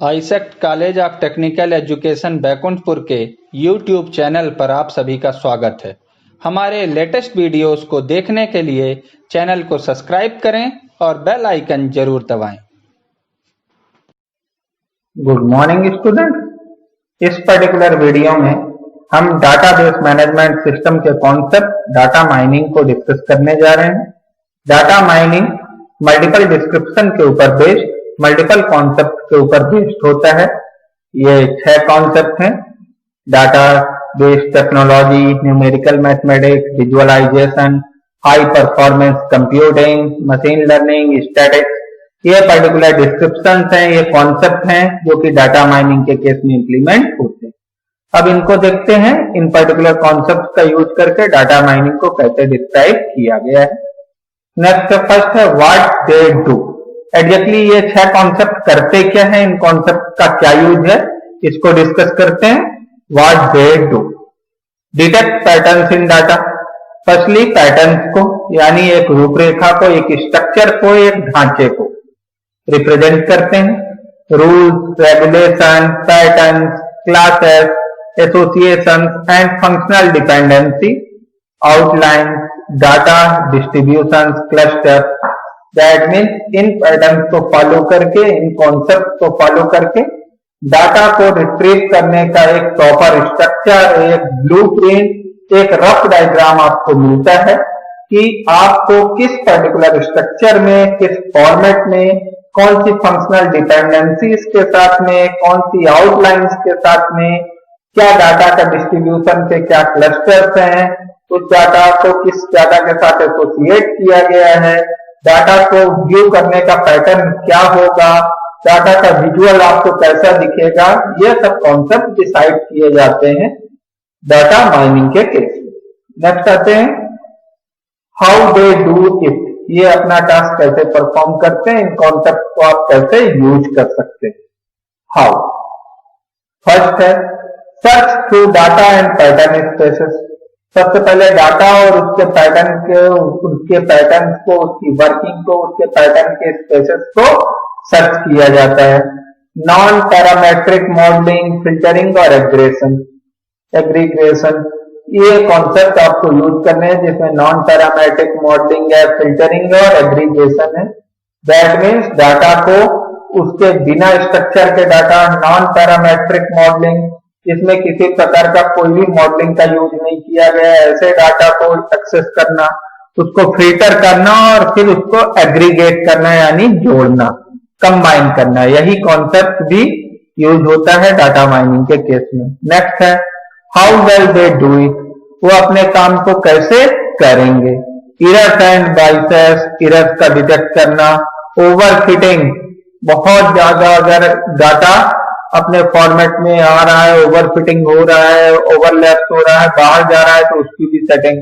AISECT college of technical education Baikunthpur के YouTube channel पर आप सभी का स्वागत है। हमारे लेटेस्ट वीडियोस को देखने के लिए चैनल को सब्सक्राइब करें और बेल आइकन जरूर दबाएं। Good morning student. इस पर्टिकुलर वीडियो में हम डाटाबेस मैनेजमेंट सिस्टम के कॉन्सेप्ट डाटा माइनिंग को डिस्कस करने जा रहे हैं। डाटा माइनिंग मल्टीपल डिस्क्रिप्शन के ऊपर बेस्ड, मल्टीपल कॉन्सेप्ट के ऊपर बेस्ड होता है। ये 6 कॉन्सेप्ट हैं: database technology, numerical mathematics, visualisation, high performance computing, machine learning, statics. ये पर्टिकुलर डिस्क्रिप्शन हैं, ये कॉन्सेप्ट हैं जो कि डाटा माइनिंग के केस में इंप्लीमेंट होते हैं। अब इनको देखते हैं, इन पर्टिकुलर कॉन्सेप्ट का यूज करके डाटा माइनिंग को कैसे डिस्क्राइब किया गया है। नेक्स्ट फर्स्ट है व्हाट दे डू। एग्जैक्टली ये 6 कॉन्सेप्ट करते क्या है, इन कॉन्सेप्ट का क्या यूज है, इसको डिस्कस करते हैं। What they do: detect patterns in data. Firstly patterns को, यानी एक रूपरेखा को, एक स्ट्रक्चर को, एक ढांचे को रिप्रेजेंट करते हैं। Rules, regulation, patterns, classes, associations and functional dependency, outlines, data distribution, cluster. That means in patterns को फॉलो करके, इन कॉन्सेप्ट को फॉलो करके डाटा को रिट्रीव करने का एक प्रॉपर स्ट्रक्चर, एक ब्लूप्रिंट, एक रफ डायग्राम आपको मिलता है कि आपको किस पर्टिकुलर स्ट्रक्चर में, किस फॉर्मेट में, कौन सी फंक्शनल डिपेंडेंसीज के साथ में, कौन सी आउटलाइंस के साथ में, क्या डाटा का डिस्ट्रीब्यूशन के क्या क्लस्टर्स हैं, उस डाटा को किस डाटा के साथ एसोसिएट किया गया है, डाटा को व्यू करने का पैटर्न क्या होगा, डाटा का विजुअल आपको कैसा दिखेगा, ये सब कॉन्सेप्ट डिसाइड किए जाते हैं डाटा माइनिंग के केस में। नेक्स्ट आते हैं हाउ दे डू इट। ये अपना टास्क कैसे परफॉर्म करते हैं, इन कॉन्सेप्ट को आप कैसे यूज कर सकते हैं। हाउ: फर्स्ट है search through data and pattern spaces. सबसे पहले डाटा और उसके पैटर्न को, उसकी वर्किंग को, उसके पैटर्न के स्पेसेस को सर्च किया जाता है। नॉन पैरामेट्रिक मॉडलिंग, फिल्टरिंग और एग्रीगेशन, ये कॉन्सेप्ट आपको यूज करने हैं जिसमें नॉन पैरामेट्रिक मॉडलिंग है, फिल्टरिंग और एग्रीगेशन है। दैट मीन्स डाटा को उसके बिना स्ट्रक्चर के डाटा, नॉन पैरामेट्रिक मॉडलिंग, जिसमें किसी प्रकार का कोई भी मॉडलिंग का यूज नहीं किया गया, ऐसे डाटा को एक्सेस करना, उसको फिल्टर करना और फिर उसको एग्रीगेट करना, यानी जोड़ना, कंबाइन करना। यही कॉन्सेप्ट भी यूज होता है डाटा माइनिंग के केस में। नेक्स्ट है how well they do it. वो अपने काम को कैसे करेंगे। इरर्स एंड बाइसेस, इरर्स का डिटेक्ट करना। ओवरफिटिंग, बहुत ज्यादा अगर डाटा अपने फॉर्मेट में आ रहा है, ओवरफिटिंग हो रहा है, ओवरलैप्स हो रहा है, बाहर जा रहा है, तो उसकी भी सेटिंग।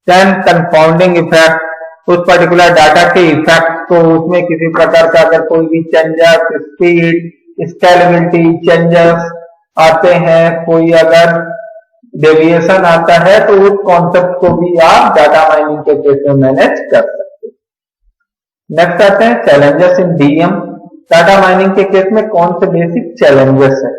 देन कंपाउंडिंग इफेक्ट, उस पर्टिकुलर डाटा के इफेक्ट को, उसमें किसी प्रकार का अगर कोई भी चेंजेस, स्पीड, स्केलेबिलिटी चेंजेस आते हैं, कोई अगर डेविएशन आता है, तो उस कॉन्सेप्ट को भी आप डाटा माइनिंग के केस में मैनेज कर सकते हैं। नेक्स्ट आते हैं challenges in DM. Data mining के केस में कौन से बेसिक चैलेंजेस हैं।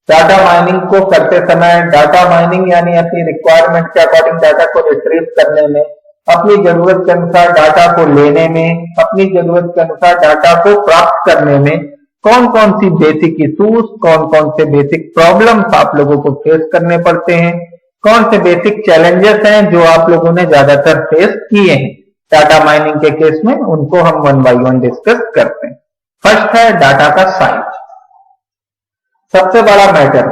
डाटा माइनिंग को करते समय, डाटा माइनिंग यानी अपनी रिक्वायरमेंट के अकॉर्डिंग डाटा को रिट्रीव करने में, अपनी जरूरत के अनुसार डाटा को लेने में, अपनी जरूरत के अनुसार डाटा को प्राप्त करने में कौन कौन सी बेसिक इश्यूज, कौन कौन से बेसिक प्रॉब्लम्स आप लोगों को फेस करने पड़ते हैं, कौन से बेसिक चैलेंजेस हैं जो आप लोगों ने ज्यादातर फेस किए हैं डाटा माइनिंग के केस में, उनको हम 1 बाय 1 डिस्कस करते हैं। फर्स्ट है डाटा का साइज। सबसे बड़ा मैटर,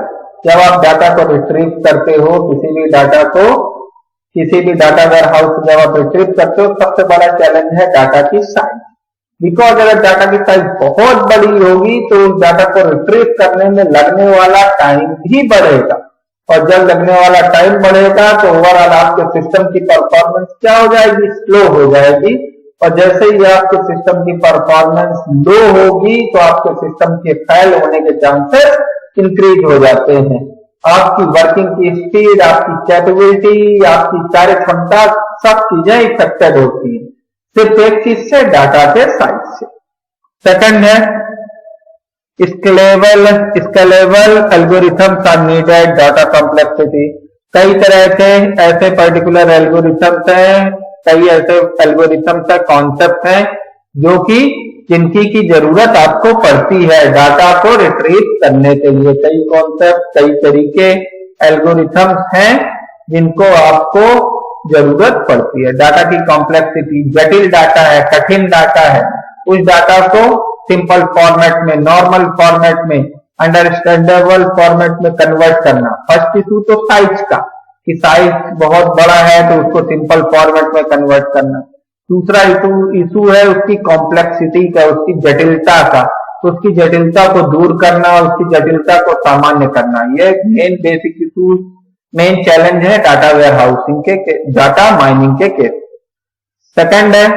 जब आप डाटा को रिट्रीव करते हो, किसी भी डाटा वेयर हाउस जब आप रिट्रीव करते हो, सबसे बड़ा चैलेंज है डाटा की साइज। बिकॉज अगर डाटा की साइज बहुत बड़ी होगी तो उस डाटा को रिट्रीव करने में लगने वाला टाइम भी बढ़ेगा, और जब लगने वाला टाइम बढ़ेगा तो ओवरऑल आपके सिस्टम की परफॉर्मेंस क्या हो जाएगी, स्लो हो जाएगी। और जैसे ही आपके सिस्टम की परफॉर्मेंस लो होगी तो आपके सिस्टम के फेल होने के चांसेस इंक्रीज हो जाते हैं। आपकी वर्किंग की स्पीड, आपकी कैपेबिलिटी, आपकी कार्य क्षमता, सब चीजें इफेक्टेड होती हैं सिर्फ एक चीज से, डाटा के साइज से। सेकंड है scalable algorithms are needed, data complexity, कई तरह के ऐसे पर्टिकुलर एल्गोरिथम्स हैं, कई ऐसे एल्गोरिथम्स का कॉन्सेप्ट हैं जो कि जिनकी की जरूरत आपको पड़ती है डाटा को रिट्रीव करने के लिए। कई कॉन्सेप्ट, कई तरीके एल्गोरिथम्स हैं जिनको आपको जरूरत पड़ती है। डाटा की कॉम्प्लेक्सिटी, जटिल डाटा है, कठिन डाटा है, उस डाटा को सिंपल फॉर्मेट में, नॉर्मल फॉर्मेट में, अंडरस्टैंडेबल फॉर्मेट में कन्वर्ट करना। फर्स्ट इशू तो साइज का, कि साइज बहुत बड़ा है तो उसको सिंपल फॉर्मेट में कन्वर्ट करना। दूसरा इशू है उसकी कॉम्प्लेक्सिटी का, उसकी जटिलता का, तो उसकी जटिलता को दूर करना, उसकी जटिलता को सामान्य करना। ये main basic issue, main challenge है डाटा वेयर हाउसिंग के, डाटा माइनिंग के केस। सेकंड है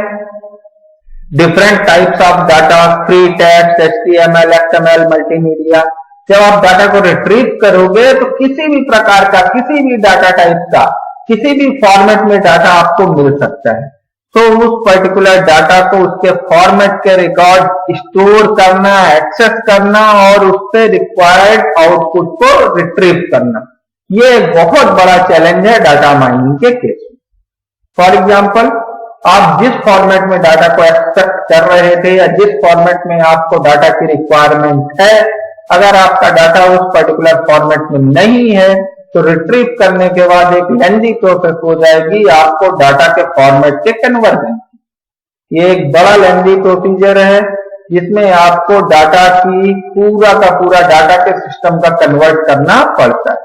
different types of data, free text, HTML, XML, multimedia. जब आप डाटा को रिट्रीव करोगे तो किसी भी प्रकार का, किसी भी डाटा टाइप का, किसी भी फॉर्मेट में डाटा आपको मिल सकता है। तो उस पर्टिकुलर डाटा को उसके फॉर्मेट के रिकॉर्ड स्टोर करना, एक्सेस करना और उससे रिक्वायर्ड आउटपुट को रिट्रीव करना, ये एक बहुत बड़ा चैलेंज है डाटा माइनिंग के केस। फॉर एग्जाम्पल, आप जिस फॉर्मेट में डाटा को एक्सट्रैक्ट कर रहे थे या जिस फॉर्मेट में आपको डाटा की रिक्वायरमेंट है, अगर आपका डाटा उस पर्टिकुलर फॉर्मेट में नहीं है तो रिट्रीव करने के बाद एक लेंथी प्रोसेस हो जाएगी आपको डाटा के फॉर्मेट के कन्वर्जन। ये एक बड़ा लेंथी प्रोसीजर है जिसमें आपको डाटा की पूरा का पूरा डाटा के सिस्टम का कन्वर्ट करना पड़ता है।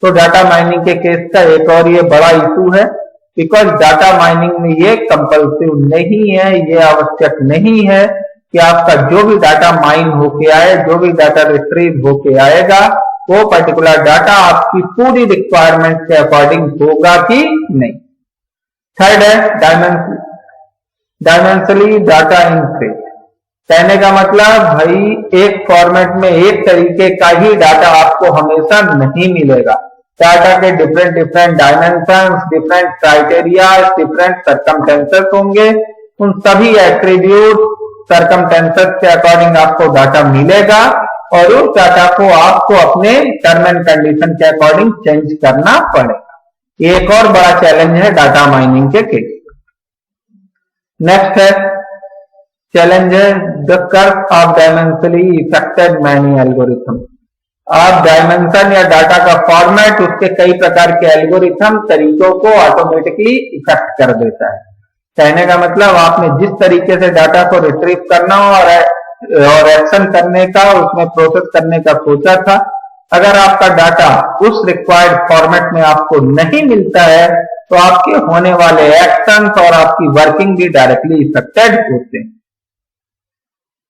तो डाटा माइनिंग के केस का एक और ये बड़ा इशू है, बिकॉज डाटा माइनिंग में ये कंपल्सिव नहीं है, ये आवश्यक नहीं है कि आपका जो भी डाटा माइन होके आए, जो भी डाटा रिट्रीव होके आएगा, वो पर्टिकुलर डाटा आपकी पूरी रिक्वायरमेंट के अकॉर्डिंग होगा कि नहीं। थर्ड है डायमेंशनली डाटा इंक्रीज। कहने का मतलब भाई एक फॉर्मेट में एक तरीके का ही डाटा आपको हमेशा नहीं मिलेगा। डाटा के different dimensions, different criteria, different circumstances होंगे। उन सभी एट्रीब्यूट, सर्कमटेंसेस के अकॉर्डिंग आपको डाटा मिलेगा और उस डाटा को आपको अपने टर्म एंड कंडीशन के अकॉर्डिंग चेंज करना पड़ेगा। एक और बड़ा चैलेंज है डाटा माइनिंग के केस। नेक्स्ट है चैलेंज है the curve of dimensionally affected many algorithm. आप डायमेंशन या डाटा का फॉर्मेट, उसके कई प्रकार के एल्गोरिथम तरीकों को ऑटोमेटिकली इफेक्ट कर देता है। कहने का मतलब आपने जिस तरीके से डाटा को रिट्रीव करना और एक्शन करने का, उसमें प्रोसेस करने का सोचा था, अगर आपका डाटा उस रिक्वायर्ड फॉर्मेट में आपको नहीं मिलता है तो आपके होने वाले एक्शंस और आपकी वर्किंग भी डायरेक्टली इफेक्टेड होते हैं।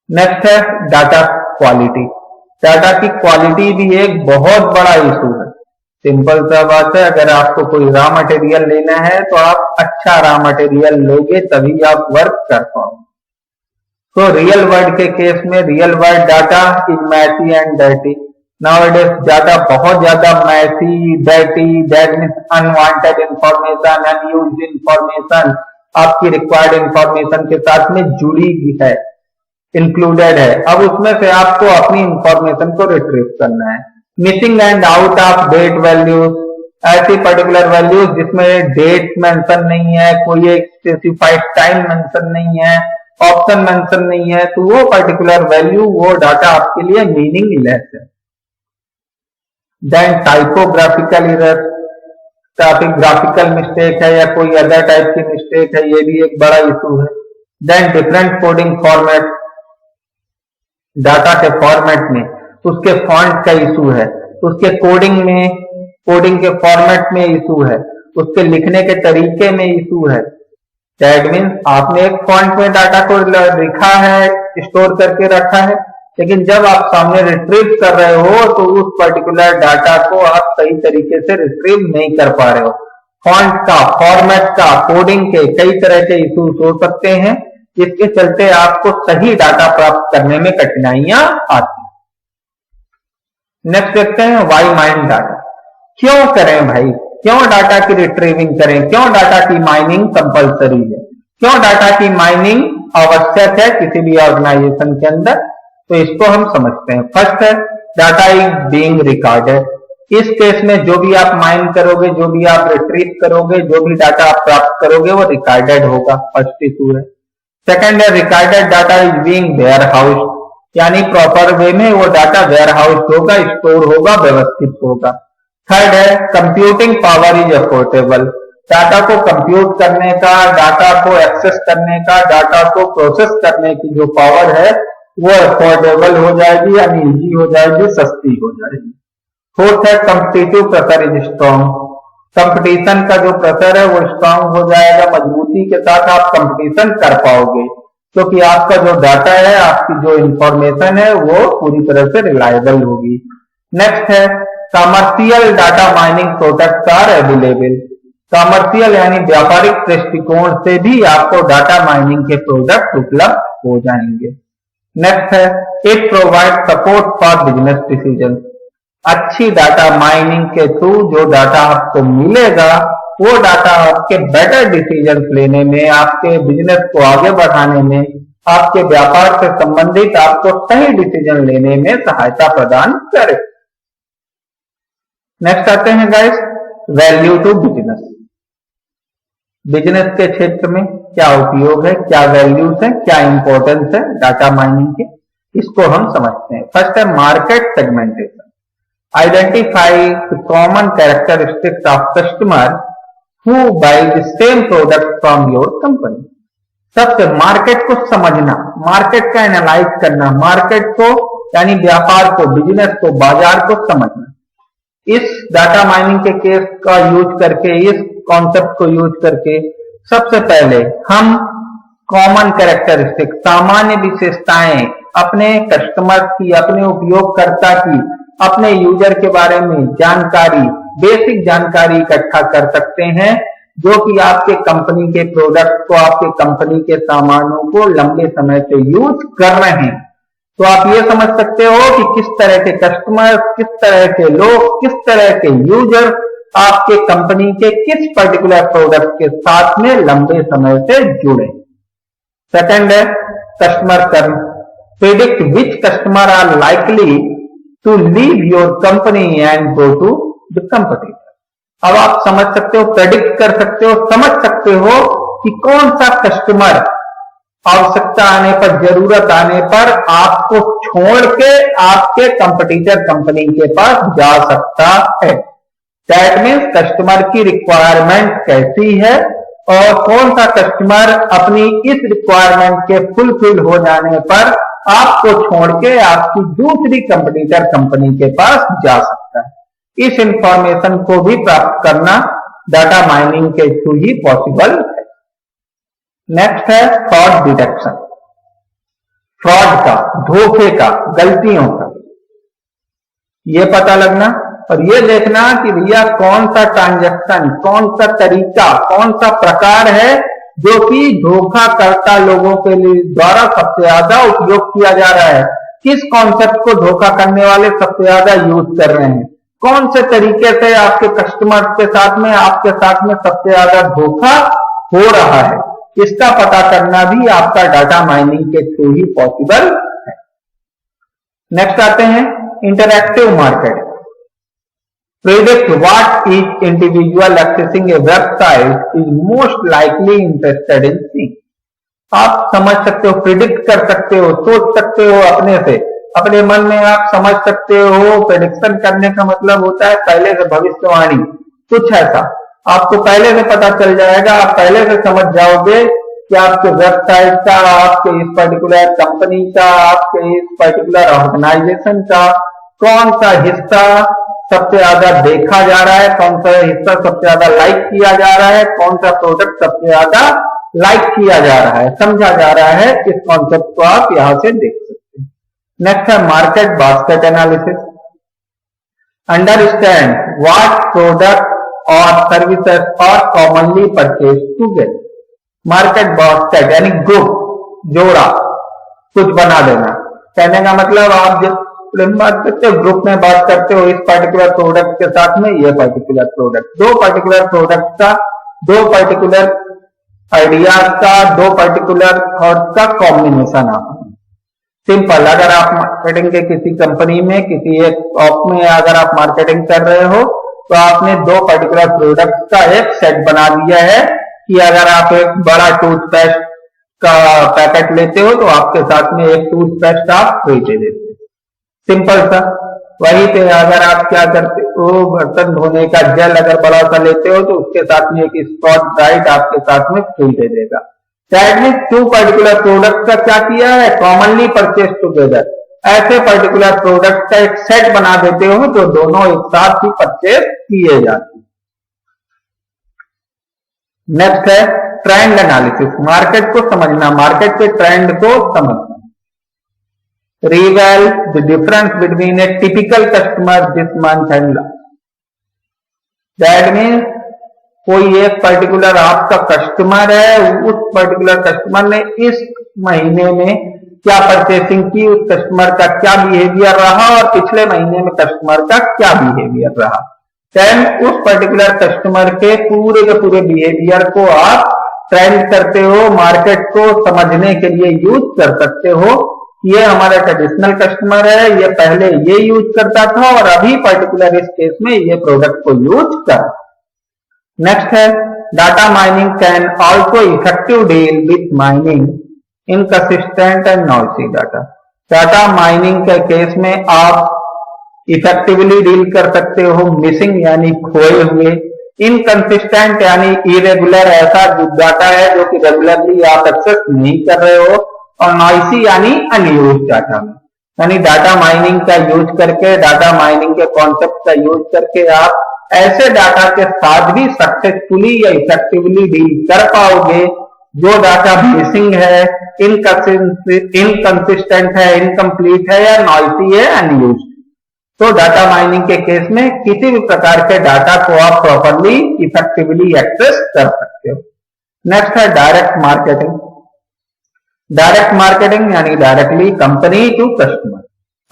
नेक्स्ट है डाटा क्वालिटी। डाटा की क्वालिटी भी एक बहुत बड़ा इशू है। सिंपल सा बात है, अगर आपको कोई रॉ मटेरियल लेना है तो आप अच्छा रॉ मटेरियल लोगे तभी आप वर्क कर पाओगे। तो रियल वर्ल्ड के केस में real world data is messy and dirty. Nowadays data बहुत ज्यादा messy, dirty, that means unwanted information, unused information आपकी रिक्वायर्ड इंफॉर्मेशन के साथ में जुड़ी है, इंक्लूडेड है। अब उसमें से आपको अपनी इंफॉर्मेशन को रिट्रीव करना है। Missing and out of date values, ऐसी पर्टिकुलर वैल्यूज जिसमें डेट मेंशन नहीं है, कोई एक स्पेसिफाइड टाइम मेंशन नहीं है, ऑप्शन मेंशन नहीं है, तो वो पर्टिकुलर वैल्यू, वो डाटा आपके लिए मीनिंगलेस है। Then typographical error, graphical mistake है या कोई अदर टाइप की मिस्टेक है, ये भी एक बड़ा इशू है। Then different coding format, data के फॉर्मेट में उसके फॉन्ट का इशू है, उसके कोडिंग में, कोडिंग के फॉर्मेट में इशू है, उसके लिखने के तरीके में इशू है। दैट मीन्स आपने एक फॉन्ट में डाटा को लिखा है, स्टोर करके रखा है, लेकिन जब आप सामने रिट्रीव कर रहे हो तो उस पर्टिकुलर डाटा को आप सही तरीके से रिट्रीव नहीं कर पा रहे हो। फॉन्ट का, फॉर्मेट का, कोडिंग के कई तरह के इशूज हो सकते हैं, जिसके चलते आपको सही डाटा प्राप्त करने में कठिनाइयां आती हैं। नेक्स्ट देखते हैं वाई माइन डाटा। क्यों करें भाई, क्यों डाटा की रिट्रीविंग करें, क्यों डाटा की माइनिंग कंपलसरी है, क्यों डाटा की माइनिंग आवश्यक है किसी भी ऑर्गेनाइजेशन के अंदर। तो इसको हम समझते हैं। फर्स्ट है डाटा इज बीइंग रिकॉर्डेड। इस केस में जो भी आप माइन करोगे, जो भी आप रिट्रीव करोगे, जो भी डाटा आप प्राप्त करोगे वो रिकॉर्डेड होगा। फर्स्ट इशू है। सेकंड है recorded data is being warehouse, यानी प्रॉपर वे में वो डाटा वेयर हाउस होगा, स्टोर होगा, व्यवस्थित होगा। थर्ड है computing power is affordable. Data को कंप्यूट करने का, डाटा को एक्सेस करने का, डाटा को प्रोसेस करने की जो पावर है वो अफोर्डेबल हो जाएगी, यानी इजी हो जाएगी, सस्ती हो जाएगी। फोर्थ है competitive pressure is strong. Competition का जो प्रेशर है वो स्ट्रांग हो जाएगा, मजबूती के साथ आप कंपटीशन कर पाओगे, क्योंकि आपका जो डाटा है, आपकी जो इंफॉर्मेशन है वो पूरी तरह से रिलायबल होगी। नेक्स्ट है commercial data mining products are available. Commercial यानी व्यापारिक दृष्टिकोण से भी आपको डाटा माइनिंग के प्रोडक्ट उपलब्ध हो जाएंगे। नेक्स्ट है it provide support for business decision. अच्छी डाटा माइनिंग के थ्रू जो डाटा आपको मिलेगा वो डाटा आपके बेटर डिसीजन लेने में, आपके बिजनेस को आगे बढ़ाने में, आपके व्यापार से संबंधित आपको सही डिसीजन लेने में सहायता प्रदान करे। नेक्स्ट आते हैं guys value to business. Business के क्षेत्र में क्या उपयोग है, क्या वैल्यूज है, क्या इंपॉर्टेंस है डाटा माइनिंग के, इसको हम समझते हैं। फर्स्ट है market segmentation. Identify the common characteristics of customer who by the same product from your company. सबसे मार्केट को समझना, मार्केट का एनालाइज करना, मार्केट को यानी व्यापार को, बिजनेस को, बाजार को समझना। इस डाटा माइनिंग के केस का यूज करके, इस कॉन्सेप्ट को यूज करके सबसे पहले हम कॉमन कैरेक्टरिस्टिक, सामान्य विशेषताएं अपने कस्टमर की, अपने उपयोगकर्ता की, अपने यूजर के बारे में जानकारी, बेसिक जानकारी इकट्ठा कर सकते हैं, जो कि आपके कंपनी के प्रोडक्ट को, आपके कंपनी के सामानों को लंबे समय से यूज कर रहे हैं। तो आप ये समझ सकते हो कि किस तरह के कस्टमर, किस तरह के लोग, किस तरह के यूजर आपके कंपनी के किस पर्टिकुलर प्रोडक्ट के साथ में लंबे समय से जुड़े। सेकंड है customer curve. Predict which customer are likely to leave your company and go to the competitor. अब आप समझ सकते हो, प्रेडिक्ट कर सकते हो, समझ सकते हो कि कौन सा कस्टमर आवश्यकता आने पर, जरूरत आने पर आपको छोड़ के आपके कंपटीटर कंपनी के पास जा सकता है। दैट मीन्स कस्टमर की रिक्वायरमेंट कैसी है और कौन सा कस्टमर अपनी इस रिक्वायरमेंट के फुलफिल हो जाने पर आपको छोड़ के आपकी दूसरी कंपटीटर कंपनी के पास जा सकता है। इस इंफॉर्मेशन को भी प्राप्त करना डाटा माइनिंग के थ्रू ही पॉसिबल है। नेक्स्ट है फ्रॉड डिटेक्शन। फ्रॉड का, धोखे का, गलतियों का ये पता लगना और ये देखना कि भैया कौन सा ट्रांजैक्शन, कौन सा तरीका, कौन सा प्रकार है जो कि धोखाकर्ता लोगों के लिए द्वारा सबसे ज्यादा उपयोग किया जा रहा है। किस कॉन्सेप्ट को धोखा करने वाले सबसे ज्यादा यूज कर रहे हैं, कौन से तरीके से आपके कस्टमर के साथ में, आपके साथ में सबसे ज्यादा धोखा हो रहा है, इसका पता करना भी आपका डाटा माइनिंग के थ्रू ही पॉसिबल है। नेक्स्ट आते हैं interactive marketing. Predict what each individual accessing A website is most likely interested in seeing. आप समझ सकते हो, प्रिडिक्ट कर सकते हो, सोच सकते हो अपने से, अपने मन में आप समझ सकते हो। प्रेडिक्शन करने का मतलब होता है पहले से भविष्यवाणी, कुछ ऐसा आपको पहले से पता चल जाएगा, आप पहले से समझ जाओगे कि आपके वेबसाइट का, आपके इस पर्टिकुलर कंपनी का, आपके इस पर्टिकुलर ऑर्गेनाइजेशन का कौन सा हिस्सा सबसे ज्यादा देखा जा रहा है, कौन सा हिस्सा सबसे ज्यादा लाइक किया जा रहा है, कौन सा प्रोडक्ट सबसे ज्यादा लाइक किया जा रहा है, समझा जा रहा है। इस कॉन्सेप्ट को आप यहां से देख सकते हैं। नेक्स्ट है market basket analysis. Understand what product और services are commonly purchase together. Market basket यानी ग्रुप, जोड़ा, कुछ बना देना। कहने का मतलब आप जब बात करते हो, ग्रुप में बात करते हो, इस पर्टिकुलर प्रोडक्ट के साथ में ये पर्टिकुलर प्रोडक्ट, दो पर्टिकुलर प्रोडक्ट का, दो पर्टिकुलर आइडियाज का, दो पर्टिकुलर थॉट का कॉम्बिनेशन आप। सिंपल, अगर आप मार्केटिंग के किसी कंपनी में किसी एक शॉप में अगर आप मार्केटिंग कर रहे हो तो आपने दो पर्टिकुलर प्रोडक्ट का एक सेट बना दिया है कि अगर आप एक बड़ा टूथपेस्ट का पैकेट लेते हो तो आपके साथ में एक टूथपेस्ट आप फ्री दे देते हो, सिंपल सा। वही पे अगर आप क्या करते हो, बर्तन धोने का जेल अगर बड़ा सा लेते हो तो उसके साथ में एक स्कॉच ब्राइट आपके साथ में फ्री दे देगा। That means two particular product का क्या किया है, कॉमनली परचेज टुगेदर, ऐसे पर्टिकुलर प्रोडक्ट का एक सेट बना देते हो जो दोनों एक साथ ही परचेज किए जाते हैं। नेक्स्ट है ट्रेंड एनालिसिस, मार्केट को समझना, मार्केट के ट्रेंड को समझना। Reveal the difference between a typical customer this month and last. That means कोई एक पर्टिकुलर आपका कस्टमर है, उस पर्टिकुलर कस्टमर ने इस महीने में क्या परचेसिंग की, उस कस्टमर का क्या बिहेवियर रहा और पिछले महीने में कस्टमर का क्या बिहेवियर रहा। देन उस पर्टिकुलर कस्टमर के पूरे बिहेवियर को आप ट्रेंड करते हो, मार्केट को समझने के लिए यूज कर सकते हो। ये हमारा ट्रेडिशनल कस्टमर है, ये पहले ये यूज करता था और अभी पर्टिकुलर इस केस में ये प्रोडक्ट को यूज कर। नेक्स्ट है data mining can also effective deal with mining inconsistent and noisy data. Data mining के केस में आप इफेक्टिवली डील कर सकते हो मिसिंग यानी खोए हुए, इनकंसिस्टेंट यानी इरेगुलर, ऐसा डाटा है जो कि रेगुलरली आप एक्सेस नहीं कर रहे हो, और नॉइसी यानी अनयूज डाटा में, यानी डाटा माइनिंग का यूज करके, डाटा माइनिंग के कॉन्सेप्ट का यूज करके आप ऐसे डाटा के साथ भी सक्सेसफुली या इफेक्टिवली डील कर पाओगे जो डाटा मिसिंग है, इनकंसिस्टेंट है, इनकम्प्लीट है या नॉइसी है, अनयूज। तो डाटा माइनिंग के केस में किसी भी प्रकार के डाटा को आप प्रॉपरली इफेक्टिवली एक्सेस कर सकते हो। नेक्स्ट है डायरेक्ट मार्केटिंग। डायरेक्ट मार्केटिंग यानी directly company to customer,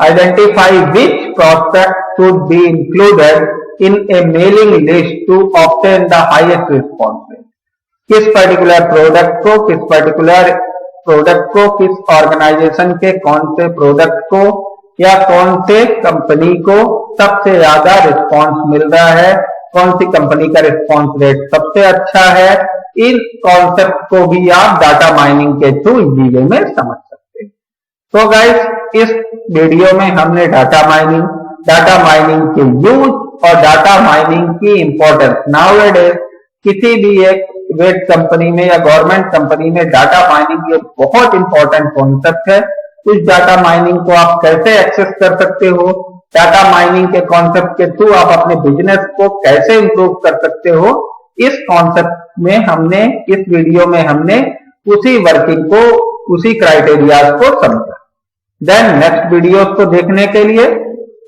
identify which prospect should be included in a mailing list to obtain the highest response rate. किस पर्टिकुलर प्रोडक्ट को किस ऑर्गेनाइजेशन के कौन से प्रोडक्ट को या कौन से कंपनी को सबसे ज्यादा रिस्पॉन्स मिल रहा है, कौन सी कंपनी का रिस्पॉन्स रेट सबसे अच्छा है, इस कॉन्सेप्ट को भी आप डाटा माइनिंग के थ्रू इजी वे में समझ सकते हैं। तो गाइस इस वीडियो में हमने डाटा माइनिंग के यूज और डाटा माइनिंग की इंपॉर्टेंस, नाउअडेज किसी भी एक प्राइवेट कंपनी में या गवर्नमेंट कंपनी में डाटा माइनिंग एक बहुत इंपॉर्टेंट कॉन्सेप्ट है। उस डाटा माइनिंग को आप कैसे एक्सेस कर सकते हो, डाटा माइनिंग के कॉन्सेप्ट के थ्रू आप अपने बिजनेस को कैसे इंप्रूव कर सकते हो, इस कॉन्सेप्ट में हमने, इस वीडियो में हमने उसी वर्किंग को, उसी क्राइटेरियाज को समझा। देन नेक्स्ट वीडियोस को देखने के लिए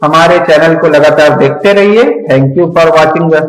हमारे चैनल को लगातार देखते रहिए। Thank you for watching us.